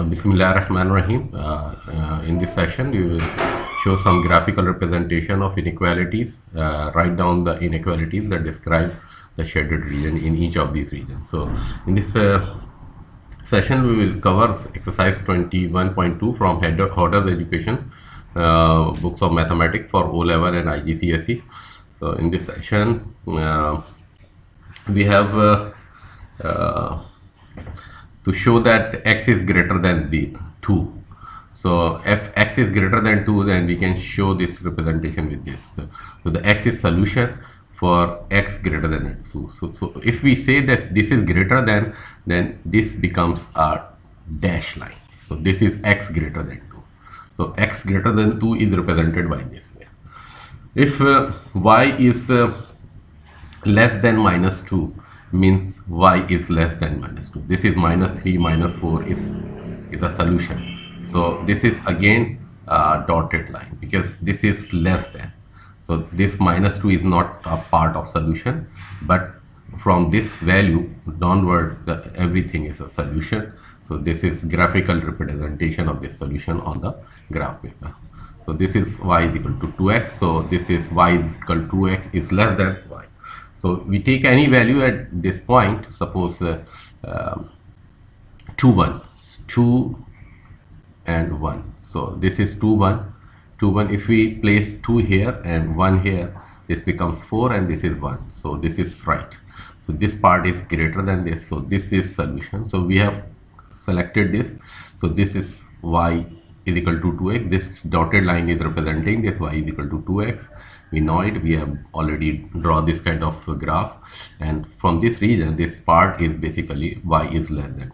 Bismillahirrahmanirrahim. In this session, we will show some graphical representation of inequalities. Write down the inequalities that describe the shaded region in each of these regions. So, in this session, we will cover exercise 21.2 from Hodder's Education, books of mathematics for O-level and IGCSE. So, in this session, we have to show that x is greater than 2. So if x is greater than 2, then we can show this representation with this. So the x is solution for x greater than 2. So if we say that this is greater than, then this becomes a dash line. So this is x greater than 2. So x greater than 2 is represented by this way. If y is less than minus 2, means y is less than minus 2. This is minus 3, minus 4 is a solution. So this is again a dotted line because this is less than. So this minus 2 is not a part of solution, but from this value downward, everything is a solution. So this is graphical representation of this solution on the graph paper. So this is y is equal to 2x. So this is y is equal to 2x is less than y. So we take any value at this point, suppose 2, 1, 2 and 1. So this is 2, 1, 2, 1. If we place 2 here and 1 here, this becomes 4 and this is 1. So this is right. So this part is greater than this. So this is solution. So we have selected this. So this is y is equal to 2x. This dotted line is representing this y is equal to 2x. We know it, we have already draw this kind of graph, and from this region this part is basically y is less than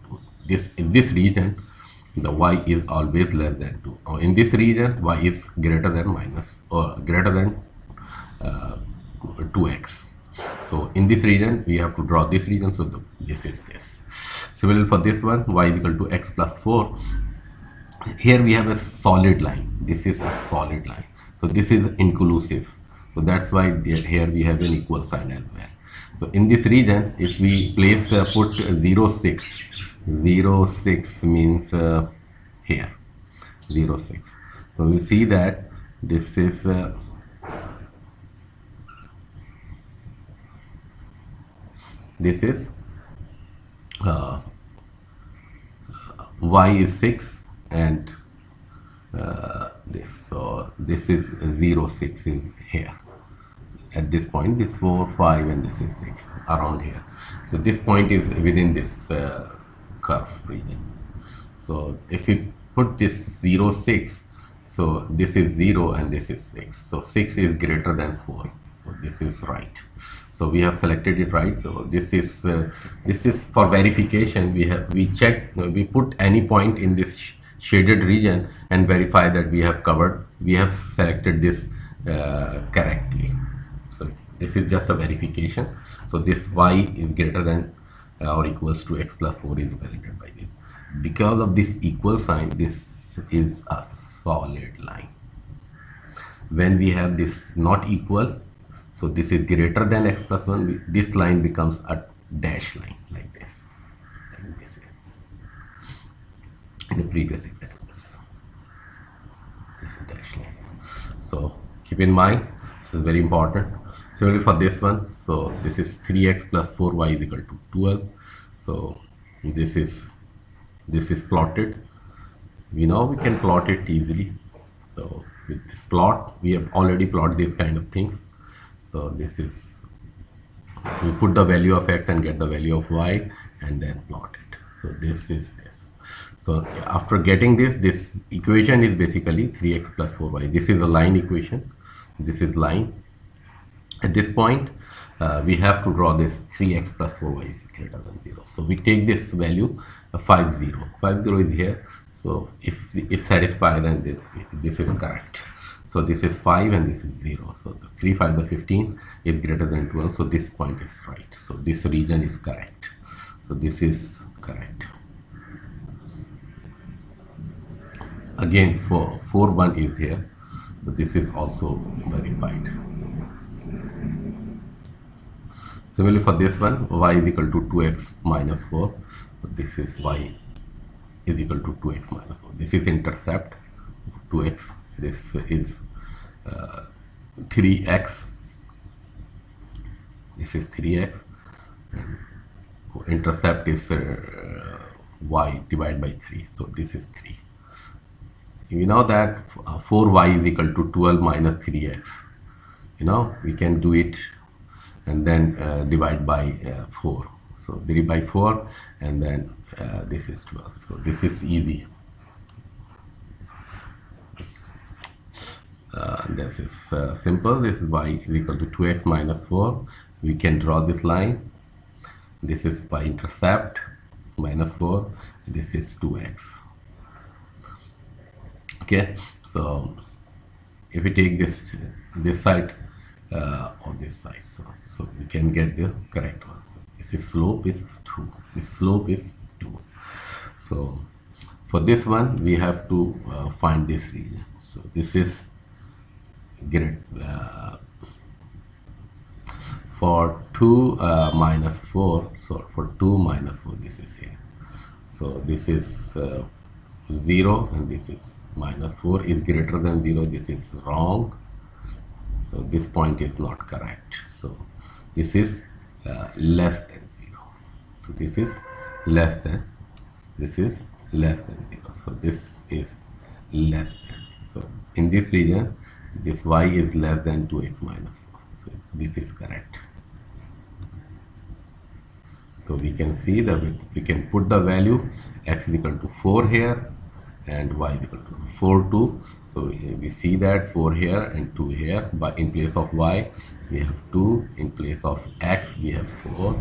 2. In this region the y is always less than 2. Or in this region y is greater than minus or greater than 2x. So in this region we have to draw this region. So this is this. Similarly for this one, y is equal to x plus 4. Here we have a solid line. This is a solid line. So this is inclusive. So that's why here we have an equal sign as well. So in this region, if we place put 0, 6, 0, 6 means here 0, 6. So we see that this is y is 6 and this. So this is 0, 6 is here. At this point, this 4, 5 and this is 6 around here. So this point is within this curve region. So if we put this 0, 6, so this is 0 and this is 6. So 6 is greater than 4. So this is right. So we have selected it right. So this is for verification. We put any point in this shaded region and verify that we have selected this correctly. So this is just a verification. So this y is greater than or equals to x plus 4 is represented by this. Because of this equal sign, this is a solid line. When we have this not equal, so this is greater than x plus 1, this line becomes a dash line like this. In the previous examples, this is dash line. So keep in mind, this is very important. Similarly for this one, so this is 3x plus 4y is equal to 12. So this is plotted. We know we can plot it easily. So with this plot, we have already plotted these kind of things. So this is, we put the value of x and get the value of y and then plot it. So this is this. So after getting this equation is basically 3x plus 4y. This is a line equation. This is line. At this point, we have to draw this 3x plus 4y is greater than 0. So we take this value 5, 0. 5, 0 is here. So if satisfied, then this is correct. So this is 5 and this is 0. So the 3, 5, the 15 is greater than 12. So this point is right. So this region is correct. So this is correct. Again, 4, 1 is here. So this is also verified. Similarly for this one, y is equal to 2x minus 4. So this is y is equal to 2x minus 4. This is intercept 2x. This is 3x. This is 3x. And intercept is y divided by 3. So this is 3. We know that 4y is equal to 12 minus 3x. You know, we can do it and then divide by 4. So 3 by 4, and then this is 12. So this is easy. This is simple. This is y is equal to 2x minus 4. We can draw this line. This is by intercept minus 4. This is 2x. Okay, so if we take this side or this side, so we can get the correct one. So this slope is 2. This slope is 2. So for this one, we have to find this region. So this is grid for 2 minus 4. So for 2 minus 4, this is here. So this is 0, and this is minus 4 is greater than 0. This is wrong. So this point is not correct. So this is less than 0. So this is less than. This is less than 0. So this is less than. So in this region, this y is less than 2x minus 4. So this is correct. So we can see that we can put the value x is equal to 4 here and y is equal to 4, 2. So we see that 4 here and 2 here, but in place of y we have 2, in place of x we have 4.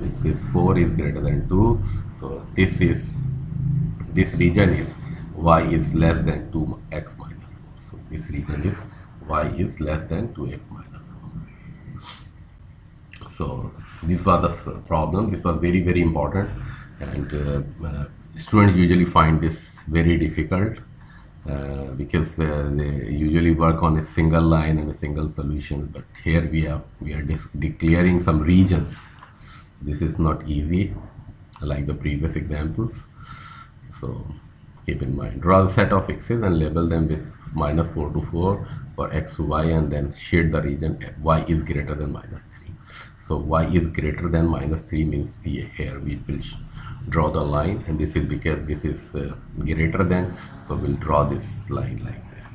This is 4 is greater than 2. So this region is y is less than 2x minus 4. So this region is y is less than 2x minus 4. So this was the problem. This was very, very important, and students usually find this very difficult because they usually work on a single line and a single solution, but here we are declaring some regions. This is not easy like the previous examples. So keep in mind, draw a set of x's and label them with minus 4 to 4 for x to y, and then shade the region y is greater than minus 3. So y is greater than minus 3 means here we will draw the line, and this is because this is greater than, so we'll draw this line like this,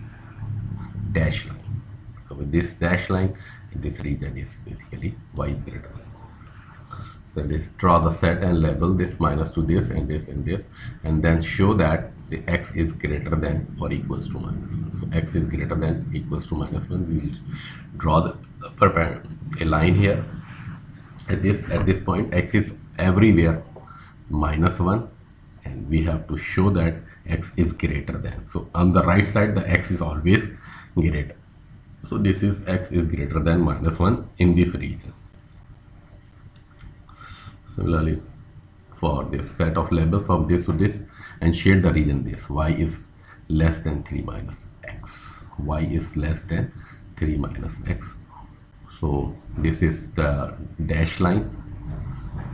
dash line. So with this dash line, this region is basically y is greater than this. So let's draw the set and label this minus to this and this and this, and then show that the x is greater than or equals to minus 1. So x is greater than equals to minus 1. We will draw a line here. At this point, x is everywhere minus 1, and we have to show that x is greater than. So on the right side, the x is always greater. So this is x is greater than minus 1 in this region. Similarly, for this set of labels from this to this, and shade the region this, y is less than 3 minus x. Y is less than 3 minus x. So this is the dash line,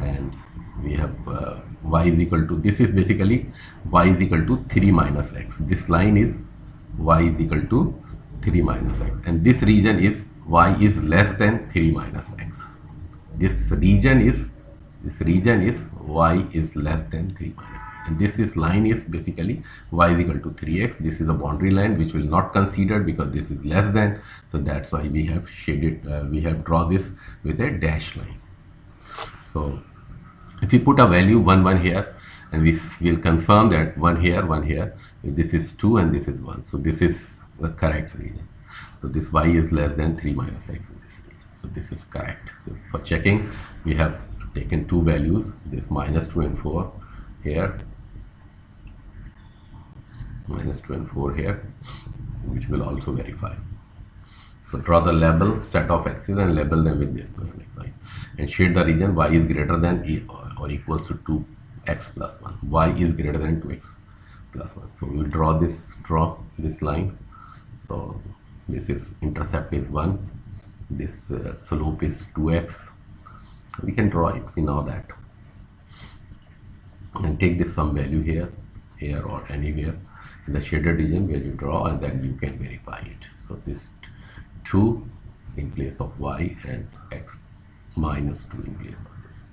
and we have y is equal to, this is basically y is equal to 3 minus x. This line is y is equal to 3 minus x, and this region is y is less than 3 minus x. This region is y is less than 3 minus x, and this line is basically y is equal to 3x. This is a boundary line which will not consider because this is less than, so that's why we have shaded, we have drawn this with a dash line. So if we put a value 1, 1 here, and we will confirm that 1 here, 1 here, this is 2 and this is 1. So this is the correct region. So this y is less than 3 minus x in this region. So this is correct. So for checking, we have taken two values, this minus 2 and 4 here, minus 2 and 4 here, which will also verify. So draw the label set of x's and label them with this, and shade the region y is greater than or equals to 2x plus 1. Y is greater than 2x plus 1. So we will draw this line. So this is intercept is 1. This slope is 2x. We can draw it. We know that. And take this some value here here or anywhere in the shaded region where you draw, and then you can verify it. So this 2 in place of y and x minus 2 in place of this.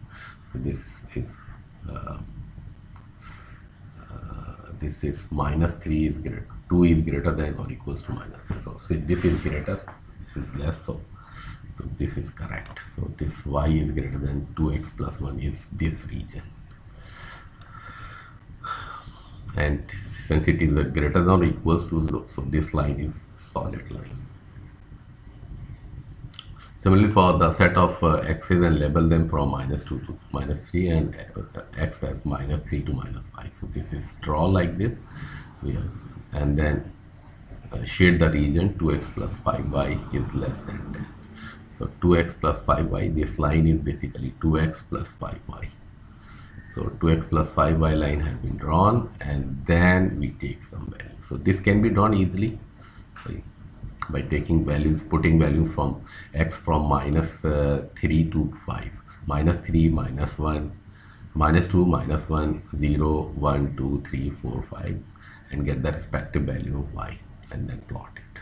So this is minus 3 is greater, 2 is greater than or equals to minus 3. So this is greater, this is less, so this is correct. So this y is greater than 2x plus 1 is this region. And since it is greater than or equals to, so this line is solid line. Similarly, for the set of x's and label them from minus 2 to minus 3 and x as minus 3 to minus 5. So this is draw like this, and then shade the region 2x plus 5y is less than 10. So 2x plus 5y, this line is basically 2x plus 5y. So 2x plus 5y line has been drawn, and then we take some value. So this can be drawn easily by taking values, putting values from x from minus 3 to 5, minus 3, minus 1, minus 2, minus 1, 0, 1, 2, 3, 4, 5, and get the respective value of y, and then plot it.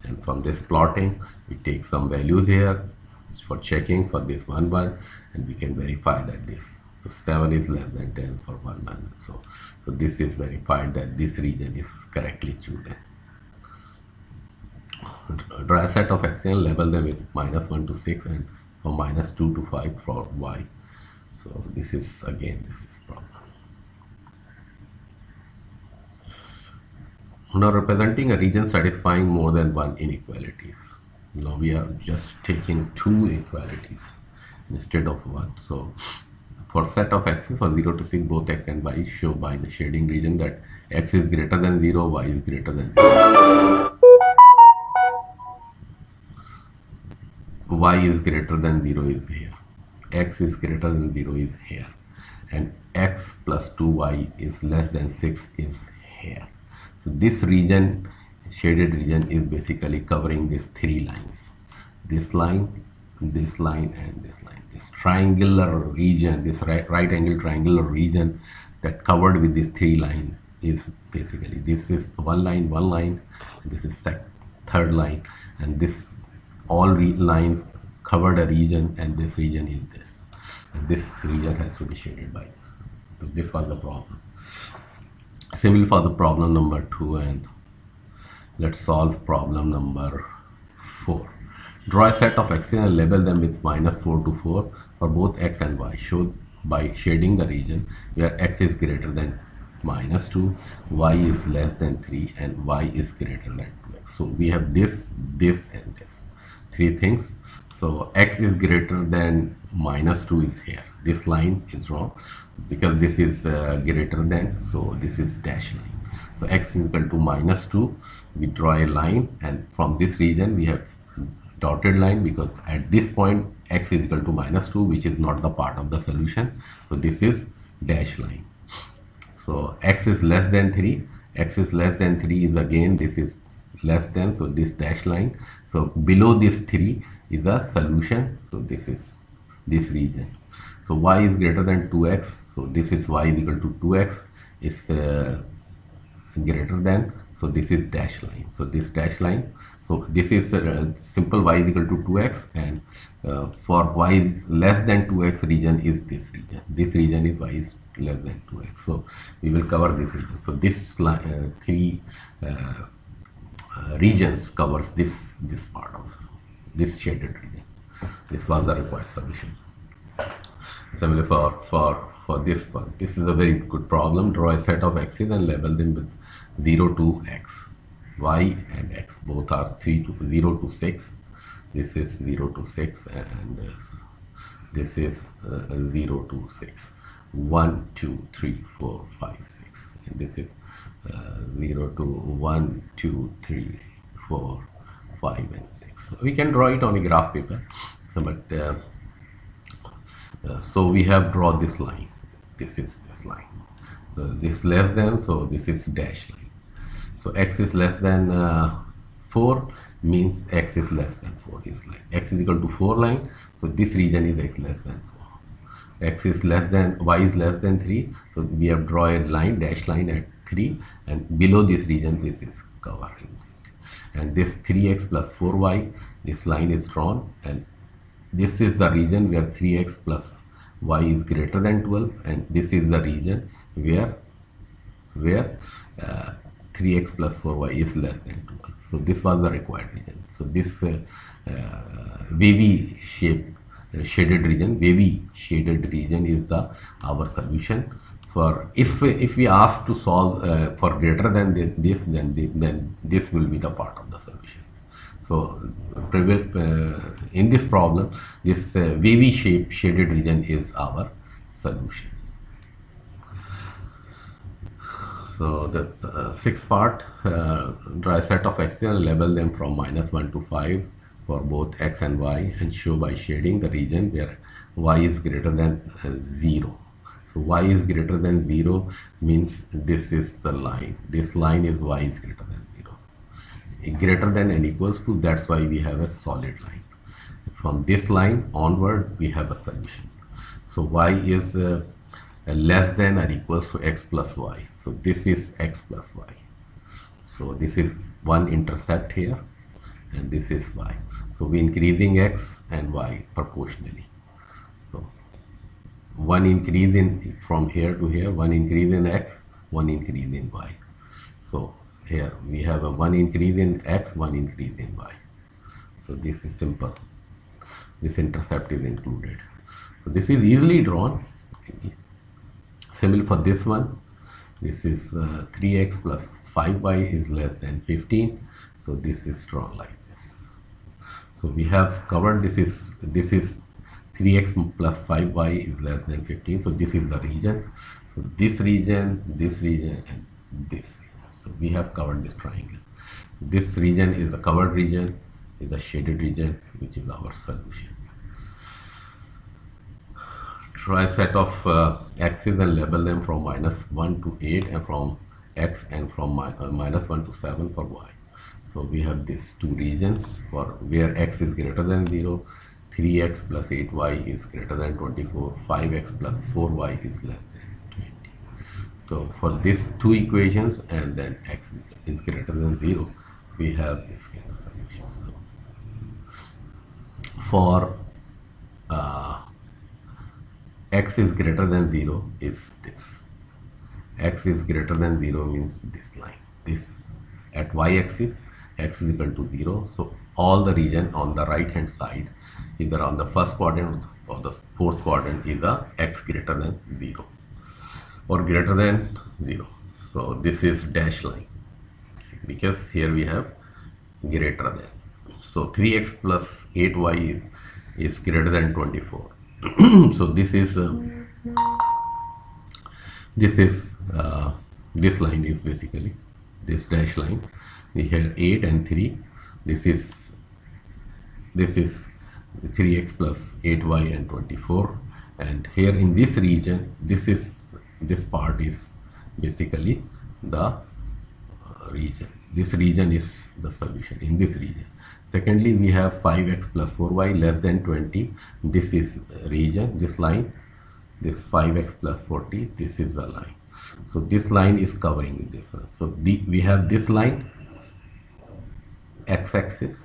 And from this plotting, we take some values here for checking for this 1, 1, and we can verify that this. So 7 is less than 10 for 1, 1. So this is verified that this region is correctly chosen. Draw a set of x's and label them with minus 1 to 6 and from minus 2 to 5 for y. So this is problem. Now representing a region satisfying more than one inequalities. Now we are just taking 2 inequalities instead of 1. So for set of x's from 0 to 6, both x and y show by the shading region that x is greater than 0, y is greater than 0. Y is greater than 0 is here, x is greater than 0 is here, and x plus 2y is less than 6 is here. So this region, shaded region, is basically covering these 3 lines, this line, this line, and this line. This triangular region, this right angle triangular region that covered with these 3 lines is basically, this is one line, this is third line, and this all lines covered a region, and this region is this, and this region has to be shaded by this. So this was the problem. Similarly for the problem number 2, and let's solve problem number 4. Draw a set of x's and label them with minus 4 to 4 for both x and y. Show by shading the region where x is greater than minus 2, y is less than 3, and y is greater than 2x. So we have this, this, and this. 3 things. So x is greater than minus 2 is here. This line is wrong because this is greater than, so this is dash line. So x is equal to minus 2. We draw a line, and from this region we have dotted line because at this point x is equal to minus 2, which is not the part of the solution. So this is dash line. So x is less than 3. X is less than 3 is again, this is less than, so this dash line. So below this 3 is a solution, so this is this region. So y is greater than 2x, so this is y is equal to 2x is greater than, so this is dash line. So this dash line, so this is simple y is equal to 2x, and for y is less than 2x region is this region. This region is y is less than 2x. So we will cover this region. So this 3 regions covers this part of this shaded region. This was the required solution. Similarly for this one, this is a very good problem. Draw a set of x's and label them with 0 to x. Y and x both are 0 to 6. This is 0 to 6, and this is 0 to 6. 1, 2, 3, 4, 5, 6, and this is 0 to 1, 2, 3, 4, 5, and 6. We can draw it on a graph paper. So, but so we have drawn this line. This is this line. So this less than, so this is dash line. So x is less than 4 means x is less than 4 is line. X is equal to 4 line. So this region is x less than 4. X is less than, y is less than 3. So we have drawn a line, dash line at 3, and below this region this is covering it. And this 3x plus 4y, this line is drawn, and this is the region where 3x plus y is greater than 12, and this is the region where 3x plus 4y is less than 12. So this was the required region. So this wavy shape shaded region is the our solution. For if we ask to solve for greater than this, then this will be the part of the solution. So in this problem, this wavy shape shaded region is our solution. So that's sixth part. Draw a set of x's and label them from -1 to 5 for both x and y, and show by shading the region where y is greater than 0. So y is greater than 0 means this is the line. This line is y is greater than 0. Greater than and equals to, that's why we have a solid line. From this line onward, we have a solution. So y is less than or equals to x plus y. So this is x plus y. So this is one intercept here, and this is y. So we increasing x and y proportionally. So one increase in from here to here, one increase in x, one increase in y. So here we have a one increase in x, one increase in y. So this is simple. This intercept is included. So this is easily drawn. Similar for this one, this is 3x plus 5y is less than 15. So this is drawn like this. So we have covered this is 3x plus 5y is less than 15. So this is the region. So this region, and this region. So we have covered this triangle. This region is the covered region, is a shaded region, which is our solution. Try a set of x's and label them from -1 to 8, and from x, and from -1 to 7 for y. So we have these two regions for where x is greater than 0, 3x plus 8y is greater than 24, 5x plus 4y is less than 20. So for these two equations, and then x is greater than 0, we have this kind of solution. So for x is greater than 0 is this. X is greater than 0 means this line. This at y-axis, x is equal to 0. So all the region on the right hand side, either on the first quadrant or the fourth quadrant, is the x greater than 0 or greater than 0. So this is dash line, because here we have greater than. So 3x plus 8y is greater than 24. So this line is basically this dash line. We have 8 and 3. This is 3x plus 8y and 24. And here in this region, this part is basically the region. This region is the solution in this region. Secondly, we have 5x plus 4y less than 20. This is region, this line, this 5x plus 40, this is the line. So this line is covering this one. So we have this line, x-axis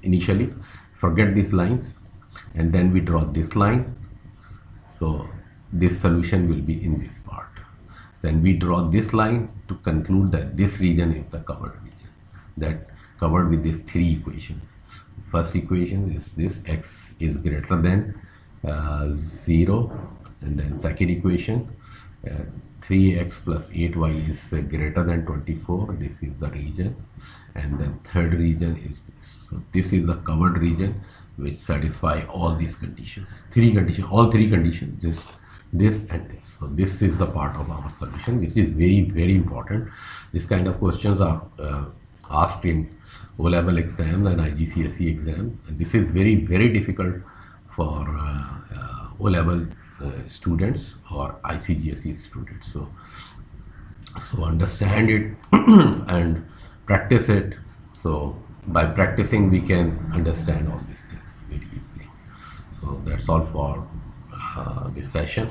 initially, forget these lines, and then we draw this line. So this solution will be in this part. Then we draw this line to conclude that this region is the covered region, that covered with these three equations. First equation is this, x is greater than 0, and then second equation, 3x plus 8y is greater than 24. This is the region, and then third region is this. So this is the covered region which satisfy all these conditions. All three conditions, this and this. So this is the part of our solution, which is very, very important. This kind of questions are asked in O-level exams and IGCSE exams. And this is very, very difficult for O-level students or IGCSE students. So understand it and practice it. So by practicing, we can understand all these things very easily. So that's all for this session.